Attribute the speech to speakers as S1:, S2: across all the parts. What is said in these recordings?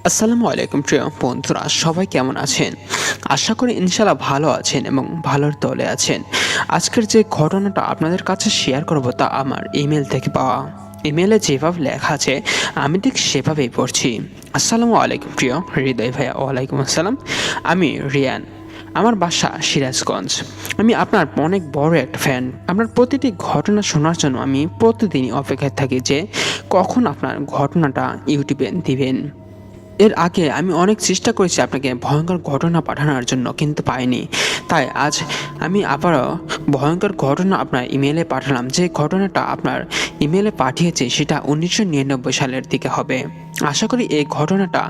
S1: আসসালামু আলাইকুম প্রিয় বন্ধুরা, সবাই কেমন আছেন? আশা করি ইনশাআল্লাহ ভালো আছেন এবং ভালোর দলে আছেন। আজকের যে ঘটনাটা আপনাদের কাছে শেয়ার করব তা আমার ইমেল থেকে পাওয়া। ইমেলে যেভাবে লেখা আছে আমি ঠিক সেভাবেই পড়ছি। আসসালামু আলাইকুম প্রিয় হৃদয় ভাইয়া। ওয়ালাইকুম আসসালাম। আমি রিয়ান। আমার বাসা সিরাজগঞ্জ। আমি আপনার অনেক বড় একটা ফ্যান। আপনার প্রতিটি ঘটনা শোনার জন্য আমি প্রতিদিনই অপেক্ষায় থাকি যে কখন আপনার ঘটনাটা ইউটিউবে দিবেন। এর আগে আমি অনেক চেষ্টা করেছি আপনাকে ভয়ঙ্কর ঘটনা পাঠানোর জন্য, কিন্তু পাইনি। তাই আজ আমি আবারও ভয়ঙ্কর ঘটনা আপনার ইমেলে পাঠালাম। যে ঘটনাটা আপনার ইমেলে পাঠিয়েছে সেটা 1999 সালের দিকে হবে। আশা করি এই ঘটনাটা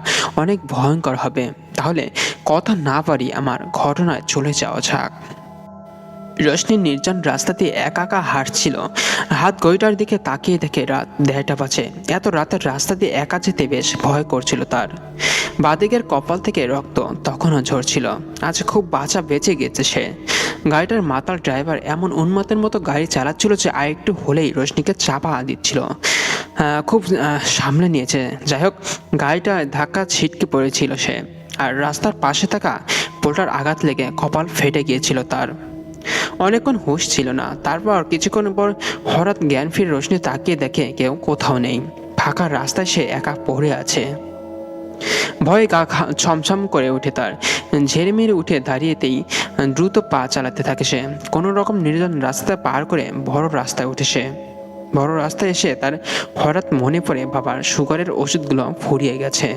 S1: অনেক ভয়ঙ্কর হবে। তাহলে কথা না পারি আমার ঘটনায় চলে যাওয়া যাক। রশনি নির্জন রাস্তা দিয়ে একা একা হাঁটছিল। হাত ঘড়িটার দিকে তাকিয়ে দেখে রাত 1:30 বাজে। এত রাতের রাস্তা দিয়ে একা যেতে বেশ ভয় করছিল তার। বাদিকের কপাল থেকে রক্ত তখনও ঝরছিল। আজ খুব বাঁচা বেঁচে গেছে সে। গাড়িটার মাতাল ড্রাইভার এমন উন্মাদের মতো গাড়ি চালাচ্ছিল যে আরেকটু হলেই রশনিকে চাপা দিচ্ছিল। খুব সামলে নিয়েছে। যাই হোক, গাড়িটা ধাক্কা ছিটকে পড়েছিল সে, আর রাস্তার পাশে থাকা পোলটার আঘাত লেগে কপাল ফেটে গিয়েছিল তার। অনেকক্ষণ হুঁশ ছিল না। তারপর কিছুক্ষণ পর হঠাৎ জ্ঞান ফিরে রোশনি তাকিয়ে দেখে কেউ কোথাও নেই। ফাঁকা রাস্তায় সে একা পড়ে আছে। ভয়ে গা ছমছম করে ওঠে তার। ঝেড়ে মেরে উঠে দাঁড়িয়েতেই দ্রুত পা চালাতে থাকে সে। কোনো রকম নির্জন রাস্তা পার করে বড় রাস্তায় উঠে সে। বড় রাস্তায় এসে তার হঠাৎ মনে পড়ে বাবার সুগারের ওষুধগুলো ফুরিয়ে গেছে।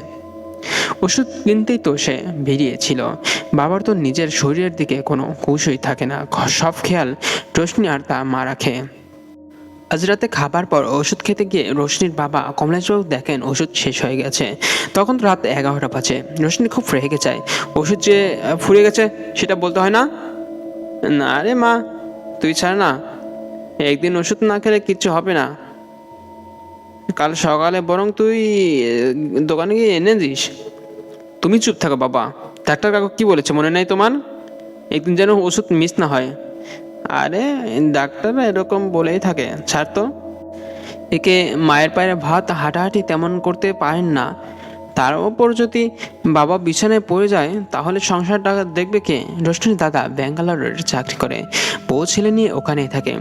S1: ওষুধ কিনতেই তো সে বেরিয়েছিল। বাবার তো নিজের শরীরের দিকে কোনো হুঁশই থাকে না। সব খেয়াল রোশনি আর তা মা রাখে। আজ রাতে খাবার পর ওষুধ খেতে গিয়ে রোশনির বাবা কমলেশবাবু দেখেন ওষুধ শেষ হয়ে গেছে। তখন তো রাত 11টা বাজে। রোশনি খুব রেগে যায়। ওষুধ যে ফুরিয়ে গেছে সেটা বলতে হয় না? না রে মা, তুই ছাড় না। একদিন ওষুধ না খেলে কিচ্ছু হবে না। কাল সকালে বরং তুই দোকানে গিয়ে এনে দিস। তুমি চুপ থাকো বাবা। ডাক্তার কাকু কি বলেছে মনে নেই তোমার? একদিন যেন ওষুধ মিস না হয়। আরে, ডাক্তাররা এরকম বলেই থাকে, ছাড় তো। একে মায়ের পায়ের ভাত হাঁটাহাঁটি তেমন করতে পারেন না। তার ওপর যদি বাবা বিছানায় পড়ে যায় তাহলে সংসারটা দেখবে কে? রোশনির দাদা ব্যাঙ্গালোরের চাকরি করে, বউ ছেলে নিয়ে ওখানেই থাকে।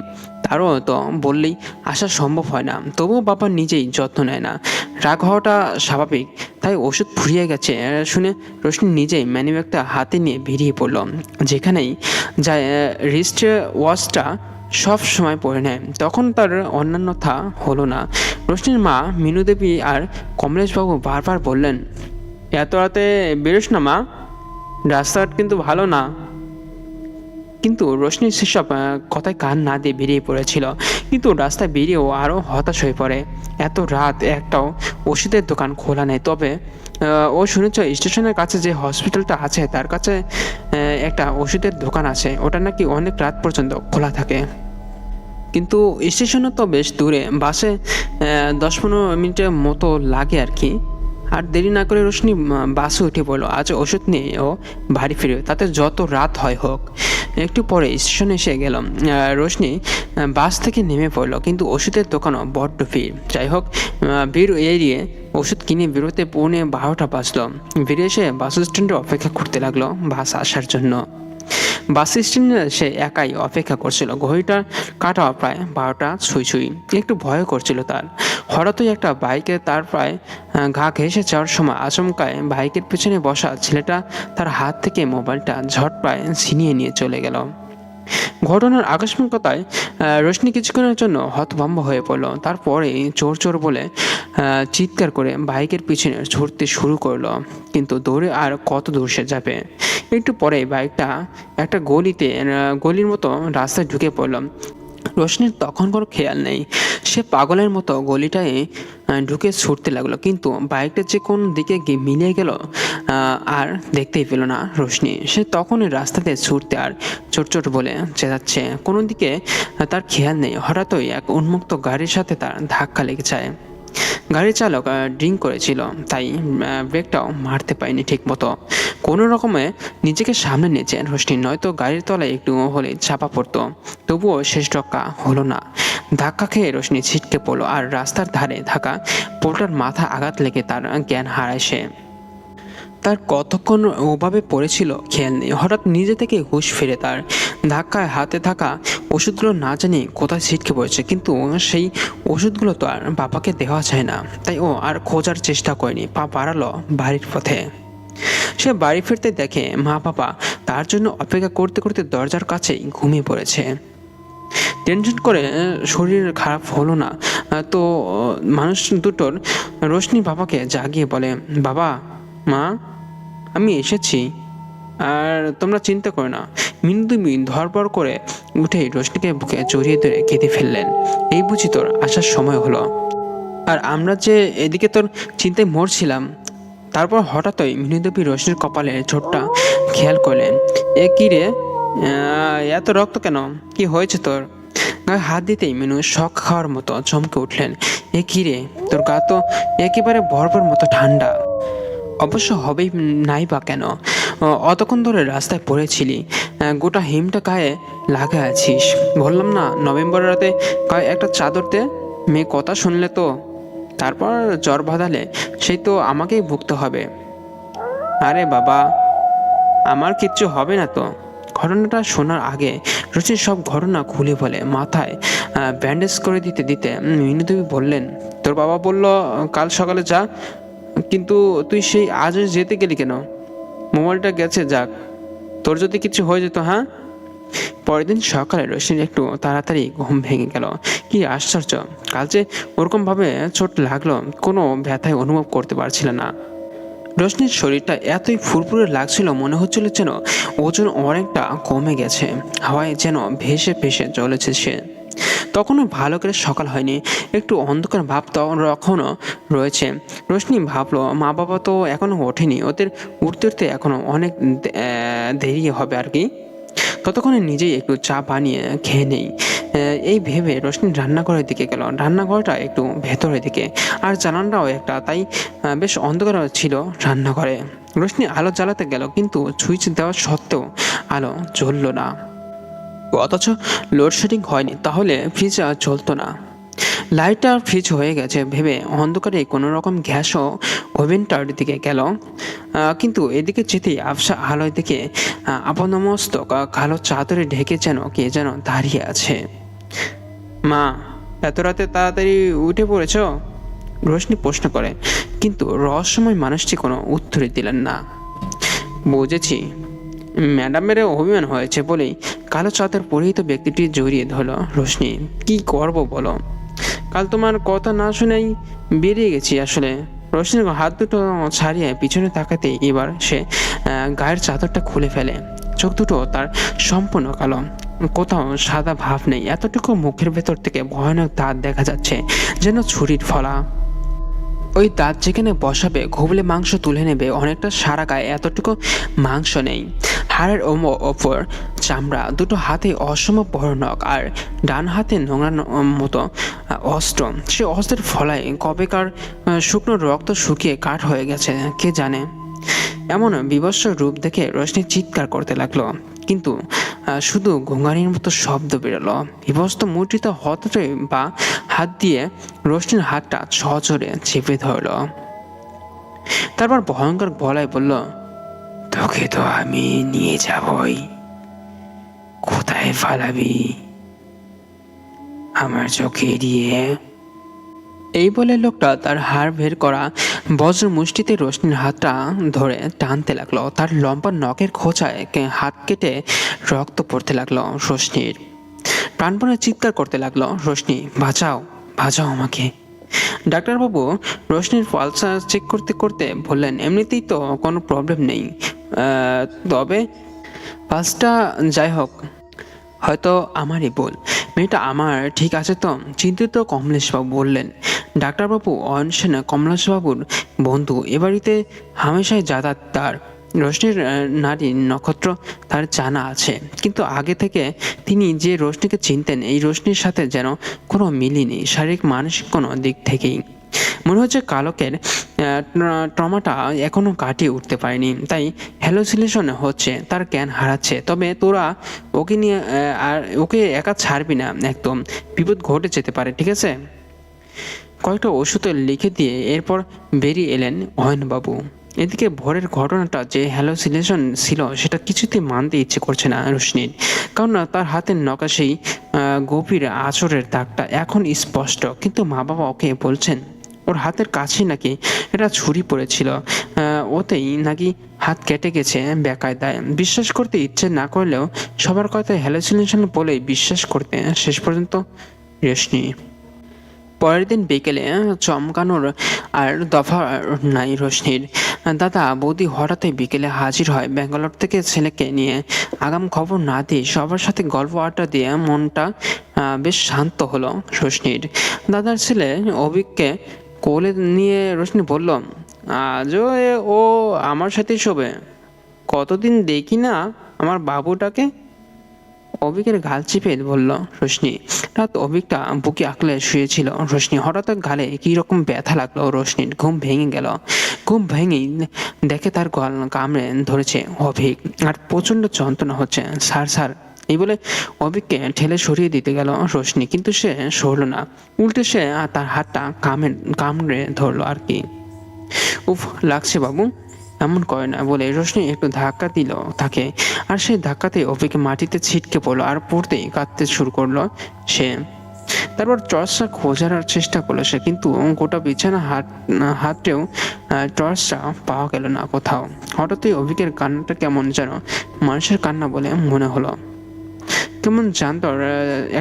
S1: তারও তো বললেই আসা সম্ভব হয় না। তবুও বাবা নিজেই যত্ন নেয় না। রাগ হওয়াটা স্বাভাবিক। তাই ওষুধ ফুরিয়ে গেছে শুনে রোশনি নিজেই ম্যানিব্যাগটা হাতে নিয়ে বেরিয়ে পড়ল। যেখানেই যায় রিস্ট ওয়াচটা সব সময় পড়ে নেয়। তখন তার অন্যান্যতা হলো না। রোশনির মা মিনু দেবী আর কমলেশবাবু বারবার বললেন, এত রাতে বেরোস না মা, রাস্তাঘাট কিন্তু ভালো না। কিন্তু রোশনি সেসব কথায় কান না দিয়ে বেরিয়ে পড়েছিল। কিন্তু রাস্তায় বেরিয়েও আরও হতাশ হয়ে পড়ে। এত রাত, একটাও ওষুধের দোকান খোলা নেই। তবে ও শুনেছ স্টেশনের কাছে যে হসপিটালটা আছে তার কাছে একটা ওষুধের দোকান আছে। ওটা নাকি অনেক রাত পর্যন্ত খোলা থাকে। কিন্তু স্টেশনও তো বেশ দূরে, বাসে 10-15 মিনিটের মতো লাগে আর কি। আর দেরি না করে রোশনি বাসে উঠে পড়লো। আজ ওষুধ নিয়ে ও বাড়ি ফিরবে, তাতে যত রাত হয় হোক। একটু পরে স্টেশনে এসে গেল। রোশনি বাস থেকে নেমে পড়লো, কিন্তু ওষুধের দোকানও বড্ড ভিড়। যাই হোক, ভিড় এড়িয়ে ওষুধ কিনে বেরোতে 12:30 বাজলো। বেরিয়ে এসে বাস স্ট্যান্ডে অপেক্ষা করতে লাগলো বাস আসার জন্য। বাস স্ট্যান্ডে সে একাই অপেক্ষা করছিল। ঘড়িটা কাটা প্রায় 12টা ছুঁই ছুঁই। একটু ভয় করছিল তার। হঠাৎই একটা বাইকে তার প্রায় ঘা ঘেঁষে যাওয়ার সময় আচমকায় বাইকের পেছনে বসা ছেলেটা তার হাত থেকে মোবাইলটা ঝটপায় ছিনিয়ে নিয়ে চলে গেল। ঘটনার আকস্মিকতায় রোশনি কিছুক্ষণের জন্য হতভম্ব হয়ে পড়ল। তারপরে চোর চোর বলে চিৎকার করে বাইকের পিছনে ছুটতে শুরু করলো। কিন্তু দৌড়ে আর কত দূর সে যাবে? একটু পরে বাইকটা একটা গলির মতো রাস্তায় ঢুকে পড়ল। রোশনির তখন কোনো খেয়াল নেই। সে পাগলের মতো গলিটায় ঢুকে ছুটতে লাগলো, কিন্তু বাইকটা যে কোন দিকে গিয়ে মিলিয়ে গেল আর দেখতেই পেল না রোশনি। সে তখনই রাস্তাতে ছুটতে আর চোট চোট বলে চেঁচাচ্ছে। কোনো দিকে তার খেয়াল নেই। হঠাৎই এক উন্মুক্ত গাড়ির সাথে তার ধাক্কা লেগে যায়। গাড়ির চালক ড্রিঙ্ক করেছিল, তাই ব্রেকটাও মারতে পারেনি ঠিক মতো। কোনো রকমে নিজেকে সামনে নিয়েছে রোশনি, নয়তো গাড়ির তলায় একটু হলে চাপা পড়তো। তবুও শেষ রক্ষা হলো না। ধাক্কা খেয়ে রোশনি ছিটকে পড়লো, আর রাস্তার ধারে থাকা পোলটার মাথা আঘাত লেগে তার জ্ঞান হারায় সে। তার কতক্ষণ ওভাবে পড়েছিল খেয়াল নেই। হঠাৎ নিজে থেকে হুঁশ ফিরে তার। ধাক্কায় হাতে থাকা ওষুধগুলো না জানি কোথায় ছিটকে পড়েছে, কিন্তু সেই ওষুধগুলো তো আর বাবাকে দেওয়া যায় না। তাই ও আর খোঁজার চেষ্টা করেনি, পা বাড়ালো বাড়ির পথে। সে বাড়ি ফিরতে দেখে মা বাবা তার জন্য অপেক্ষা করতে করতে দরজার কাছেই ঘুমিয়ে পড়েছে। টেনশন করে শরীর খারাপ হলো না তো মানুষ দুটোর রোশনি বাবাকে জাগিয়ে বলে, বাবা, মা, আমি এসেছি, আর তোমরা চিন্তা করো না। মিনু ধরপড় করে উঠেই রোশনিকে বুকে জড়িয়ে ধরে কেঁদে ফেললেন। এই বুঝি তোর আসার সময় হলো, আর আমরা যে এদিকে তোর চিন্তায় মরছিলাম। তারপর হঠাৎই মিনুদেবী রোশনির কপালে চোটটা খেয়াল করলেন। এ কি রে, এত রক্ত কেন, কি হয়েছে তোর? গায়ে হাত দিতেই মিনু শক খাওয়ার মতো চমকে উঠলেন। এ কি রে, তোর গা তো একেবারে বরফের মতো ঠান্ডা। অবশ্য হবেই নাই বা কেন, অতক্ষণ ধরে রাস্তায় পড়েছিলি, গোটা হিমটা গায়ে লাগা আছিস। বললাম না নভেম্বরের রাতে গায়ে একটা চাদর দে। মেয়ে কথা শুনলে তো তারপর জ্বর বাঁধালে সেই তো আমাকেই ভুগতে হবে। আরে বাবা, আমার কিচ্ছু হবে না তো। ঘটনাটা শোনার আগে রুচির সব ঘটনা খুলে বলে মাথায় ব্যান্ডেজ করে দিতে দিতে মিনুদেবী বললেন, তোর বাবা বলল কাল সকালে যা, কিন্তু তুই সেই আজও যেতে গেলি কেন? মোবাইলটা গেছে, যাক, তোর যদি কিছু হয়ে যেত। হ্যাঁ। পরের দিন সকালে রশ্মির একটু তাড়াতাড়ি ঘুম ভেঙে গেল। কি আশ্চর্য, কাল যে ওরকমভাবে চোট লাগলো কোনো ব্যথায় অনুভব করতে পারছিল না। রশ্মির শরীরটা এতই ফুরফুরে লাগছিল, মনে হচ্ছিল যেন ওজন অনেকটা কমে গেছে, হাওয়ায় যেন ভেসে ভেসে চলেছে সে। তখনও ভালো করে সকাল হয়নি, একটু অন্ধকার ভাব তখনও রয়েছে। রোশনি ভাবলো মা বাবা তো এখনো ওঠেনি, ওদের উঠতে উঠতে এখনো অনেক দেরি হবে আর কি। ততক্ষণে নিজেই একটু চা বানিয়ে খেয়ে নেই, এই ভেবে রোশনি রান্নাঘরের দিকে গেল। রান্নাঘরটা একটু ভেতরের দিকে, আর জানালাটাও একটা, তাই বেশ অন্ধকার ছিল রান্নাঘরে। রোশনি আলো জ্বালাতে গেল, কিন্তু সুইচ দেওয়া সত্ত্বেও আলো জ্বলল না। অথচ লোডশেডিং হয়নি, তাহলে ফ্রিজ আর চলতো না। লাইটটা ফ্রিজ হয়ে গেছে ভেবে অন্ধকারে কোনো রকম গ্যাসও ওভেনটার দিকে গেল, কিন্তু এদিকে যেতেই আবসা আলোয় দিকে আপাদমস্তক কালো চাদরে ঢেকে যেন কে যেন দাঁড়িয়ে আছে। মা, এত রাতে তাড়াতাড়ি উঠে পড়েছ? রোশনি প্রশ্ন করে, কিন্তু রহস্যময় মানুষটি কোনো উত্তরই দিলেন না। বুঝেছি, ম্যাডামের অভিমান হয়েছে বলেই কালো চাদর পরিহিত ব্যক্তিটি জড়িয়ে ধরল রোশনি। কি করব বলো, কাল তোমার কথা না শুনেই বেরিয়ে গেছি আসলে। রোশনির হাত দুটো ছাড়িয়ে পিছনে তাকাতে এবার সে গায়ের চাদরটা খুলে ফেলে। চোখ দুটো তার সম্পূর্ণ কালো, কোথাও সাদা ভাব নেই। এতটুকু মুখের ভেতর থেকে ভয়ানক দাঁত দেখা যাচ্ছে, যেন ছুরির ফলা। ওই দাঁত যেখানে বসাবে ঘুবলে মাংস তুলে নেবে, অনেকটা সারা গায়ে এতটুকু মাংস নেই। হাড়ের ওপর চামড়া, দুটো হাতে অসম বড় নখ, আর ডান হাতে নোংরা মতো অস্ত্র। সে অস্ত্রের ফলায় কবেকার শুকনো রক্ত শুকিয়ে কাঠ হয়ে গেছে কে জানে। এমন বিভৎস রূপ দেখে রোশনি চিৎকার করতে লাগলো, কিন্তু শুধু ঘুঙানির মতো শব্দ বেরোলো। বিভস্ত মূর্তিত হঠাৎ বা হাত দিয়ে রোশনির হাতটা সজোরে চেপে ধরল। তারপর ভয়ঙ্কর গলায় বলল, তোকে তো আমি নিয়ে যাবই, কোথায় ফালাবি? আমার চোখে এড়িয়ে। এই বলে লোকটা তার হাড় বের করা বজ্র মুষ্টিতে রোশনির হাতটা ধরে টানতে লাগলো। তার লম্বা নখের খোঁচায় হাত কেটে রক্ত পড়তে লাগলো রোশনির। প্রাণপণে চিৎকার করতে লাগলো রোশনি, বাঁচাও, বাঁচাও আমাকে। ডাক্তারবাবু রোশনির পালসার চেক করতে করতে বললেন, এমনিতেই তো কোনো প্রবলেম নেই, তবে পালসটা যাই হোক, হয়তো আমারই ভুল। মেয়েটা আমার ঠিক আছে তো? চিন্তিত কমলেশবাবু বললেন। ডাক্তারবাবু অয়ন সেনা কমলেশবাবুর বন্ধু, এ বাড়িতে হামেশাই যাতায়াত তার। রোশনির নারী নক্ষত্র তার জানা আছে, কিন্তু আগে থেকে তিনি যে রোশনিকে চিনতেন, এই রোশনির সাথে যেন কোনো মিলই নেই শারীরিক মানসিক কোনো দিক থেকেই। মনে হচ্ছে কালকের ট্রমাটা এখনো কাটিয়ে উঠতে পারেনি, তাই হ্যালোসিনেশন হচ্ছে, তার জ্ঞান হারাচ্ছে। তবে তোরা ওকে নিয়ে আর ওকে একা ছাড়বি না, একদম বিপদ ঘটে যেতে পারে, ঠিক আছে? কয়েকটা ওষুধ লিখে দিয়ে এরপর বেরিয়ে এলেন অয়নবাবু। এদিকে ভোরের ঘটনাটা যে হ্যালোসিনেশন ছিল সেটা কিছুতেই মানতে ইচ্ছে করছে না রোশনির, কারণ তার হাতের নখে সেই গভীর আঁচড়ের দাগটা এখন স্পষ্ট। কিন্তু মা বাবা ওকে বলছেন ওর হাতের কাছে নাকি এটা ছুরি পড়েছিল, ওতেই নাকি হাত কেটে গেছে বেকায়দায়। বিশ্বাস করতে ইচ্ছে না করলেও সবার কথায় হ্যালোসিনেশন বলেই বিশ্বাস করতে শেষ পর্যন্ত রোশনি। পরের দিন বিকেলে চমকানোর আর দফা নাই রোশনির। দাদা বৌদি হঠাৎই বিকেলে হাজির হয় ব্যাঙ্গালোর থেকে ছেলেকে নিয়ে। আগাম খবর না দিয়ে সবার সাথে গল্প আড্ডা দিয়ে মনটা বেশ শান্ত হলো রোশনির। দাদার ছেলে অভিককে কোলে নিয়ে রোশনি বলল, আজও ও আমার সাথেই শোবে। কতদিন দেখি না আমার বাবুটাকে। অভিকের গাল চিপে বলল রোশনি। রাত অভিকটা বুকে আঁকলে শুয়েছিল রোশনি। হঠাৎ গালে কি রকম ব্যথা লাগলো রোশনির। ঘুম ভেঙে গেল। ঘুম ভেঙেই দেখে তার গল কামড়ে ধরেছে অভিক, আর প্রচন্ড যন্ত্রণা হচ্ছে। স্যার স্যার এই বলে অভিককে ঠেলে সরিয়ে দিতে গেল রোশনি, কিন্তু সে সরল না। উল্টে সে তার হাতটা কামড়ে ধরলো আর কি। উফ লাগছে বাবু, এমন করে না বলে রোশনি একটু ধাক্কা দিল তাকে, আর সেই ধাক্কাতে অভিকে মাটিতে ছিটকে পড়লো আর পড়তেই কাঁদতে শুরু করলো সে। তারপর টর্চটা খোঁজার চেষ্টা করলো সে, কিন্তু গোটা বিছানা হাতেও টর্চটা পাওয়া গেল না কোথাও। হঠাৎই অভিকের কান্নাটা কেমন যেন মানুষের কান্না বলে মনে হলো। কেমন জানতো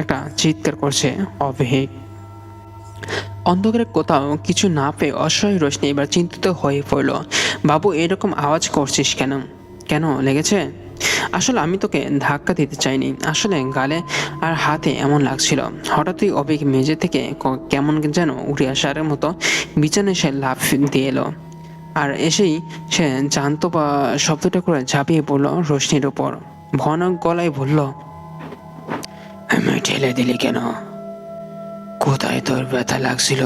S1: একটা চিৎকার করছে অভিক। অন্ধকারে কোথাও কিছু না পেয়ে অসহায় রোশনি এবার চিন্তিত হয়ে পড়ল। বাবু এরকম আওয়াজ করছিস কেন? কেন লেগেছে? আসলে আমি তোকে ধাক্কা দিতে চাইনি, আসলে গালে আর হাতে এমন লাগছিল। হঠাৎই অভিক মেঝে থেকে কেমন যেন উঠে আসার মতো বিছানায় সে লাফ দিয়ে এলো, আর এসেই সে জানতো বা শব্দটা করে ঝাঁপিয়ে পড়লো রোশনির উপর। ভয়ানক গলায় বলল, আমি ঠেলে দিলি কেন? কোথায় তোর ব্যথা লাগছিল?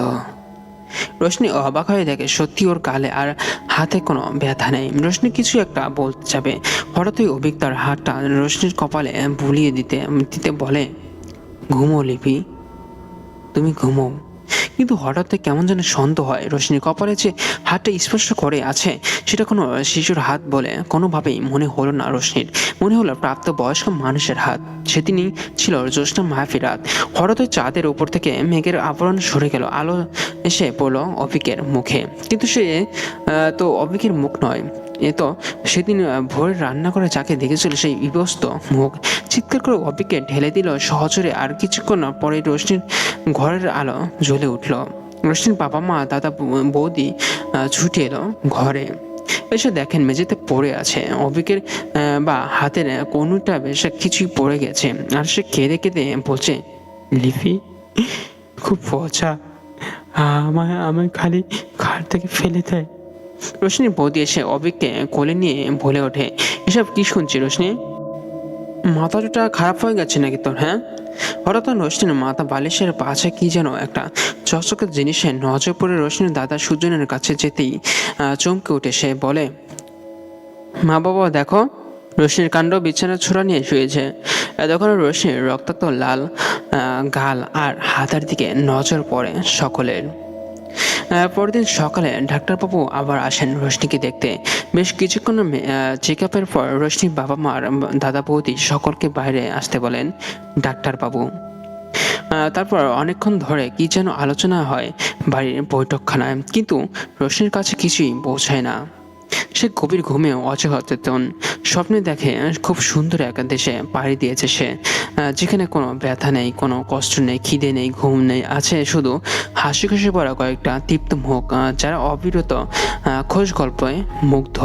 S1: রোশনি অবাক হয়ে দেখে সত্যি ওর গালে আর হাতে কোনো ব্যথা নেই। রোশনি কিছু একটা বলতে যাবে, হঠাৎই অভিক তার হাতটা রোশনির কপালে বুলিয়ে দিতে দিতে বলে, ঘুমো লিপি, তুমি ঘুমো। কিন্তু হঠাৎ কেমন যেন সন্দেহ হয়। রোশনির কপালে যে হাতটা স্পর্শ করে আছে সেটা কোনো শিশুর হাত বলে কোনোভাবেই মনে হলো না রোশনির। মনে হলো প্রাপ্তবয়স্ক মানুষের হাত। সেদিনই ছিল জ্যোৎস্না মাহফিল রাত। হঠাৎ চাঁদের উপর থেকে মেঘের আবরণ সরে গেল, আলো এসে পড়লো অভিকের মুখে। কিন্তু সে তো অভিকের মুখ নয়, এ তো সেদিন ভোরে রান্না করে যাকে দেখেছিল সেই বিবস্ত মুখ। চিৎকার করে অভিকে ঢেলে দিল সহজরে, আর কিছুক্ষণ পরে রোশনির ঘরের আলো জ্বলে উঠল। রোশনির বাবা মা দাদা বৌদি ছুটে এলো ঘরে। এসে দেখেন মেঝেতে পড়ে আছে অভিকের বা হাতের কোনোটা বেশ কিছুই পড়ে গেছে, আর সে কেঁদে কেঁদে বলছে, লিপি খুব পচা, আমায় খালি খাট থেকে ফেলে দেয়। রোশনির বৌদি এসে অভিককে কোলে নিয়ে বলে ওঠে, এসব কি শুনছি রোশনি? মাথাটা খারাপ হয়ে গেছে নাকি তোর? হ্যাঁ? হঠাৎ রোশনির মাথা বালিশের পাশে কি যেন একটা চকচকে জিনিসের নজর পড়ে রোশনির দাদা সুজনের কাছে যেতেই চমকে উঠে সে বলে, মা বাবা দেখো। রোশনির কাণ্ড বিছানা ছোড়া নিয়ে শুয়েছে। তখন রোশনির রক্তাক্ত লাল গাল আর হাতের দিকে নজর পড়ে সকলের। পরদিন সকালে ডাক্তারবাবু আবার আসেন রোশনিকে দেখতে। বেশ কিছুক্ষণ চেক আপের পর রোশনির বাবা মা দাদা বৌদি সকলকে বাইরে আসতে বলেন ডাক্তারবাবু। তারপর অনেকক্ষণ ধরে কি যেন আলোচনা হয় বাড়ির বৈঠকখানায়, কিন্তু রোশনির কাছে কিছুই পৌঁছায় না। সে গভীর ঘুমে অচেতন। স্বপ্নে দেখে খুব সুন্দর এক দেশে পাড়ি দিয়েছে সে, যেখানে কোনো ব্যথা নেই, কোনো কষ্ট নেই, খিদে নেই, ঘুম নেই, আছে শুধু হাসি খুশি পড়া কয়েকটা তৃপ্ত মুখ, যারা অবিরত খোঁজ গল্পে মুগ্ধ।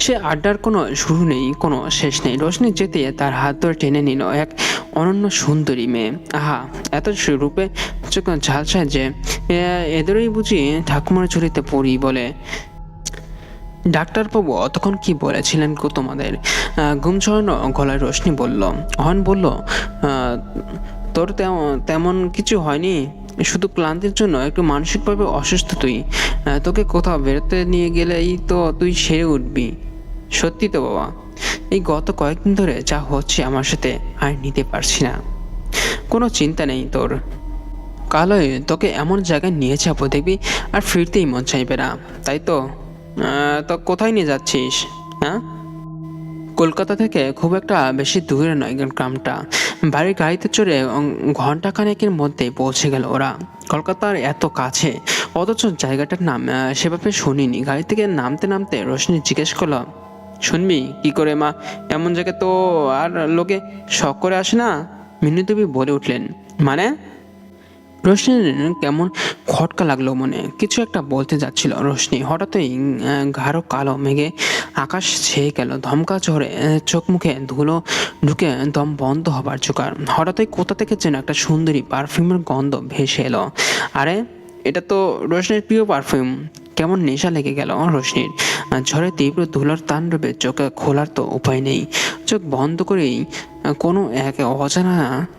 S1: সে আড্ডার কোনো শুরু নেই, কোনো শেষ নেই। রোশনি যেতে তার হাত ধরে টেনে নিল এক অনন্য সুন্দরী মেয়ে। আহা, এত রূপে চোখ ঝালসায় যে এদেরই বুঝি ঠাকুমার ঝুড়িতে পড়ি বলে। ডাক্তারবাবু অতক্ষণ কি বলেছিলেন গো তোমাদের? ঘুম ছড়ানো গলায় রোশনি বলল। অহন বলল, তোর তেমন কিছু হয়নি, শুধু ক্লান্তির জন্য একটু মানসিকভাবে অসুস্থ তুই। তোকে কোথাও বেরোতে নিয়ে গেলেই তো তুই সেরে উঠবি। সত্যি তো বাবা, এই গত কয়েকদিন ধরে যা হচ্ছে আমার সাথে আর নিতে পারছি না। কোনো চিন্তা নেই তোর, কালই তোকে এমন জায়গায় নিয়ে যাবো দেখবি আর ফিরতেই মন চাইবে না। তাই তো তো কোথায় নিয়ে যাচ্ছিস? হ্যাঁ, কলকাতা থেকে খুব একটা বেশি দূরে নয় গ্রামটা। বাড়ির গাড়িতে চড়ে ঘন্টা খানেকের মধ্যে পৌঁছে গেল ওরা। কলকাতার এত কাছে, অথচ জায়গাটার নাম সেভাবে শুনিনি। গাড়ি থেকে নামতে নামতে রোশনি জিজ্ঞেস করলো, শুনবি কি করে মা? এমন জায়গায় তো আর লোকে শখ করে আসে না। মিনুদেবী বলে উঠলেন, মানে? রোশনির কেমন খটকা লাগলো মনে। কিছু একটা বলতে যাচ্ছিল রোশনি, হঠাৎই গাঢ় কালো মেঘে আকাশ ছেয়ে গেল। ধমকা ঝড়ে চোখ মুখে ধুলো ঢুকে দম বন্ধ হবার জোগাড়। হঠাৎই কোথা থেকে যেন একটা সুন্দরী পারফিউমের গন্ধ ভেসে এলো। আরে, এটা তো রোশনির প্রিয় পারফিউম। কেমন নেশা লেগে গেল রোশনির। ঝড়ে তীব্র ধুলার তাণ্ডবে চোখ খোলার তো উপায় নেই। চোখ বন্ধ করেই কোনো এক অজানা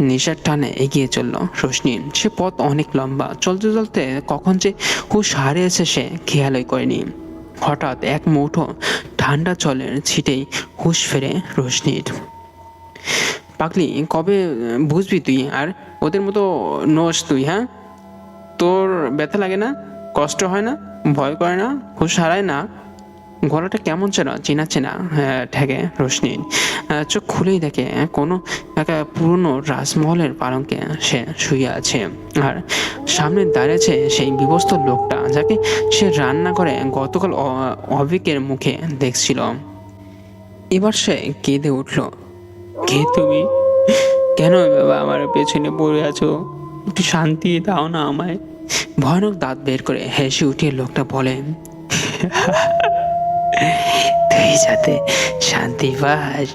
S1: নেশার টানে এগিয়ে চলল রোশনি। সে পথ অনেক লম্বা, চলতে চলতে কখন যে হুঁশ হারিয়েছে সে খেয়ালই করেনি। হঠাৎ এক মুঠো ঠান্ডা জলের ছিটেই হুঁশ ফেরে রোশনির। পাগলি, কবে বুঝবি তুই? আর ওদের মতো নোস তুই? হ্যাঁ, তোর ব্যথা লাগে না? কষ্ট হয় না? ভয় করে না? হুঁশ হারায় না? গলাটা কেমন যেন চেনা চেনা ঠেকে রোশনির। চোখ খুলেই দেখে কোনো একটা পুরনো রাজমহলের পালঙ্কে সে শুয়ে আছে। আর সামনে দাঁড়িয়েছে সেই বিবস্ত লোকটা যাকে সে রান্না করে গতকাল অভিকের মুখে দেখছিল। এবার সে কেঁদে উঠল। কে তুমি? কেন বাবা আমার পেছনে পড়ে আছো? একটু শান্তি দাও না আমায়। ভয়ানক দাঁত বের করে হেসে উঠিয়ে লোকটা বলে, তুই যাতে শান্তি পাস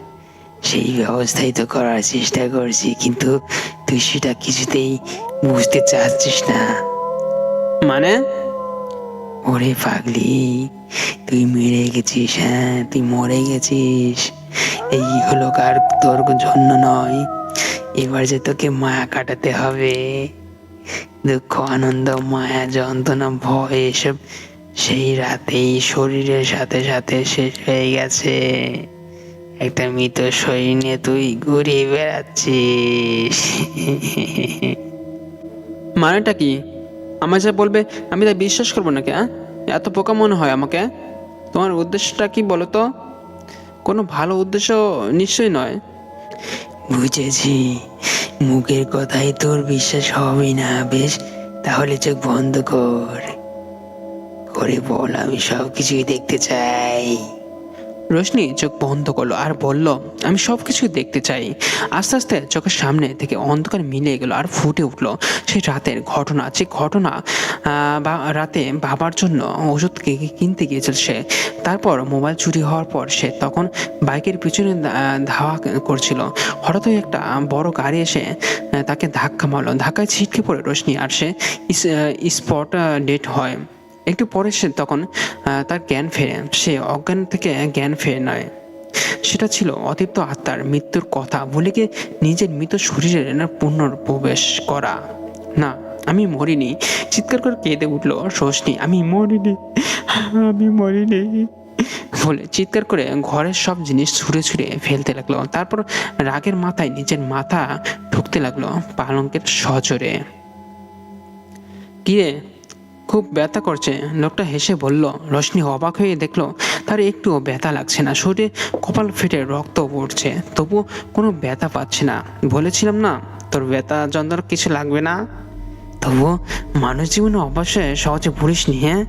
S1: সেই ব্যবস্থাই তো করার চেষ্টা করছি, কিন্তু তুই সেটা কিছুতেই বুঝতে চাচ্ছিস না। মানে? ওরে পাগলি, তুই মেরে গেছিস। হ্যাঁ, তুই মরে গেছিস। এই হলো কার তোর জন্য নয়। এবার যে তোকে মায়া কাটাতে হবে। দুঃখ, আনন্দ, মায়া, যন্ত্রণা, ভয় এসব সেই রাতেই শরীরের সাথে সাথে শেষ হয়ে গেছে। একটা মৃত শরীর নিয়ে তুই ঘুরিয়ে বেড়াচ্ছিস। মানেটা কি? আমায় যা বলবে আমি তা বিশ্বাস করবো নাকি? এত বোকা মনে হয় আমাকে? তোমার উদ্দেশ্যটা কি বলো তো? কোনো ভালো উদ্দেশ্য নিশ্চয়ই নয়। বুঝেছি, মুখের কথাই তোর বিশ্বাস হবে না। বেশ, তাহলে চোখ বন্ধ করে বল, আমি সব কিছুই দেখতে চাই। রোশনি চোখ বন্ধ করলো আর বলল, আমি সব কিছু দেখতে চাই। আস্তে আস্তে চোখের সামনে থেকে অন্ধকার মিলিয়ে গেল আর ফুটে উঠলো সেই রাতের ঘটনা। যে ঘটনা বা রাতে বাবার জন্য ওষুধ কিনতে গিয়েছিল সে। তারপর মোবাইল চুরি হওয়ার পর সে তখন বাইকের পিছনে ধাওয়া করছিল। হঠাৎই একটা বড় গাড়ি এসে তাকে ধাক্কা মারলো। ধাক্কায় ছিটকে পড়ে রোশনি আর সে স্পট ডেড হয়। একটু পরে সে তখন তার জ্ঞান ফেরে। সে অজ্ঞান থেকে জ্ঞান ফেরে নয়, সেটা ছিল অতৃপ্ত আত্মার মৃত্যুর কথা ভুলে গিয়ে নিজের মৃত শরীরে পুনর্প্রবেশ করা। না, আমি মরিনি। চিৎকার করে কেঁদে উঠল রোশনি, আমি মরিনি, আমি মরিনি বলে চিৎকার করে ঘরের সব জিনিস ছুঁড়ে ছুঁড়ে ফেলতে লাগলো। তারপর রাগের মাথায় নিজের মাথা ঢুকতে লাগলো পালঙ্কের সজোরে। কিরে, খুব ব্যথা করছে? লোকটা হেসে বলল। রোশনি অবাক হয়ে দেখলো তার একটুও ব্যথা লাগছে না। শরীরে কপাল ফেটে রক্ত পড়ছে, তবুও কোনো ব্যথা পাচ্ছে না। বলেছিলাম না তোর ব্যথা যন্ত্রণা কিছু লাগবে না? তবুও মানুষ জীবনে অবশ্যই সহজে ভুলিসনি। হ্যাঁ,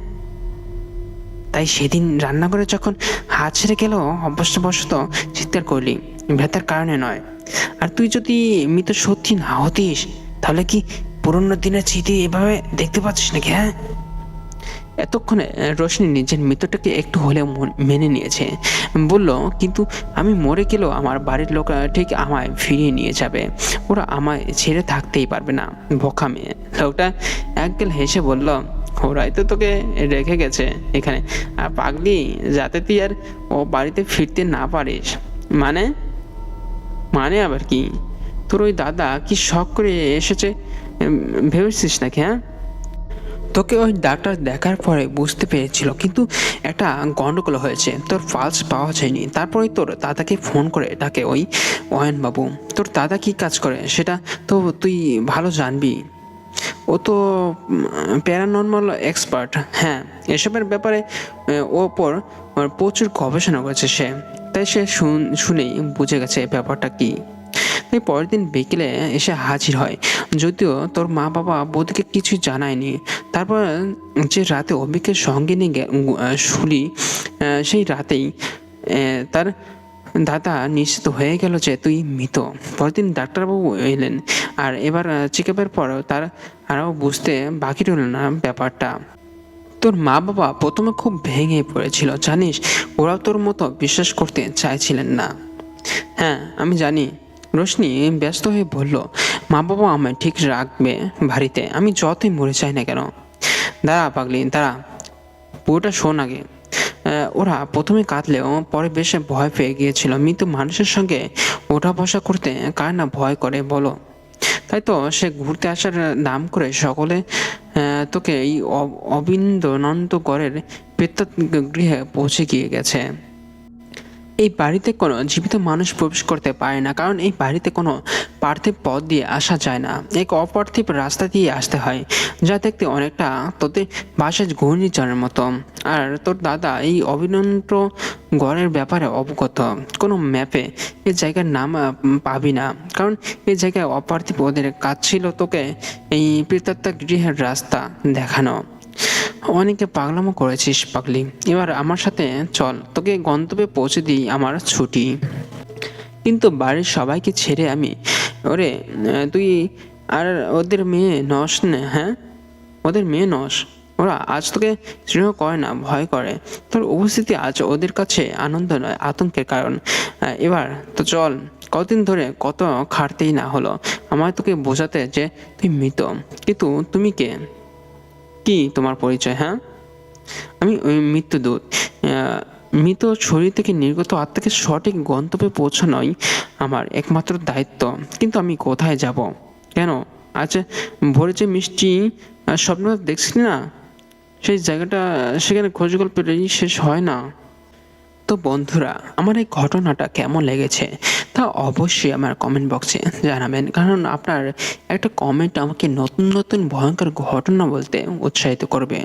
S1: তাই সেদিন রান্নাঘরে যখন হাত ছেড়ে গেল অভ্যস্তবশত চিৎকার করলি, ব্যথার কারণে নয়। আর তুই যদি মৃত সত্যি না হতিস তাহলে কি পুরনো দিনের স্মৃতি এভাবে দেখতে পাচ্ছিস নাকি? হ্যাঁ। এতক্ষণে রোশনি নিজের মৃত্যুটাকে একটু হলেও মেনে নিয়েছে। বলল, কিন্তু আমি মরে গেলেও আমার বাড়ির লোক ঠিক আমায় ফিরিয়ে নিয়ে যাবে। ওরা আমায় ছেড়ে থাকতেই পারবে না। বোকা মেয়ে। লোকটা একগাল হেসে বলল, ওরাই তো তোকে রেখে গেছে এখানে। আর পাগলি, যাতে তুই আর ও বাড়িতে ফিরতে না পারিস। মানে? মানে আবার কি? তোর ওই দাদা কি শখ করে এসেছে ভেবেছিস নাকি? হ্যাঁ, তোকে ওই ডাক্তার দেখার পরে বুঝতে পেরেছিল, কিন্তু একটা গন্ডগোল হয়েছে। তোর পালস পাওয়া যায়নি। তারপরে তোর দাদাকে ফোন করে ডাকে ওই অয়নবাবু। তোর দাদা কি কাজ করে সেটা তো তুই ভালো জানবি। ও ও তো প্যারানর্মাল এক্সপার্ট। হ্যাঁ, এসবের ব্যাপারে ওপর প্রচুর গবেষণা করেছে সে, তাই সে শুনেই বুঝে গেছে ব্যাপারটা কি। তাই পরের দিন বিকেলে এসে হাজির হয়, যদিও তোর মা বাবা বৌদিকে কিছু জানায়নি। তারপর যে রাতে অভিকের সঙ্গে নিয়ে শুলি, সেই রাতেই তার দাদা নিশ্চিত হয়ে গেল যে তুই মৃত। পরদিন ডাক্তারবাবু এলেন, আর এবার চেক আপের পর তার আরও বুঝতে বাকি রইল না ব্যাপারটা। তোর মা বাবা প্রথমে খুব ভেঙে পড়েছিল জানিস, ওরাও তোর মতো বিশ্বাস করতে চাইছিলেন না। হ্যাঁ আমি জানি, রোশনি ব্যস্ত হয়ে বলল। মা বাবা আমায় ঠিক রাখবে বাড়িতে, আমি যতই মরে চাই না কেন। দাঁড়া পাগলি দাঁড়া, পুরোটা শোন আগে। ওরা প্রথমে কাঁদলেও পরে বেশ ভয় পেয়ে গিয়েছিল। মৃত মানুষের সঙ্গে ওঠা বসা করতে কার না ভয় করে বলো। তাই তো সে ঘুরতে আসার নাম করে সকলে তোকে এই অবিন্দনন্তগড়ের প্রেতাত্ম গৃহে পৌঁছে গিয়ে গেছে। এই বাড়িতে কোনো জীবিত মানুষ প্রবেশ করতে পারে না, কারণ এই বাড়িতে কোনো পার্থিব পথ দিয়ে আসা যায় না, এক অপার্থিব রাস্তা দিয়ে আসতে হয়, যা দেখতে অনেকটা তোদের বাসায় ঘূর্ণিঝড়ের মতো। আর তোর দাদা এই অবিনন্ত গড়ের ব্যাপারে অবগত। কোনো ম্যাপে এই জায়গার নাম পাবি না, কারণ এই জায়গায় অপার্থিব ওদের কাজ ছিল তোকে এই প্রেতাত্মা গৃহের রাস্তা দেখানো। অনেকে পাগলামো করেছিস পাগলি, এবার আমার সাথে চল, তোকে গন্তব্যে পৌঁছে দিই আমার ছুটি। কিন্তু বাড়ির সবাইকে ছেড়ে আমি ওরে তুই আর ওদের মেয়ে নস না? হ্যাঁ, ওদের মেয়ে নস। ওরা আজ তোকে স্নেহ করে না, ভয় করে। তোর উপস্থিতি আজ ওদের কাছে আনন্দ নয়, আতঙ্কের কারণ। এবার তো চল, কতদিন ধরে কত খাটতেই না হলো আমার তোকে বোঝাতে যে তুই মৃত, কিন্তু তুমি কে, কি তোমার পরিচয়? হ্যাঁ, আমি ওই মৃত্যুদূত। মৃত শরীর থেকে নির্গত আত্মাকে সঠিক গন্তব্যে পৌঁছানোই আমার একমাত্র দায়িত্ব। কিন্তু আমি কোথায় যাব? কেন আজ ভোরে যে মিষ্টি স্বপ্ন দেখছি না, সেই জায়গাটা, সেখানে খোঁজ গল্পেরই শেষ হয় না। তো বন্ধুরা, আমার এই ঘটনাটা কেমন লেগেছে তা অবশ্যই আমার কমেন্ট বক্সে জানাবেন, কারণ আপনার একটা কমেন্ট আমাকে নতুন নতুন ভয়ঙ্কর ঘটনা বলতে উৎসাহিত করবে।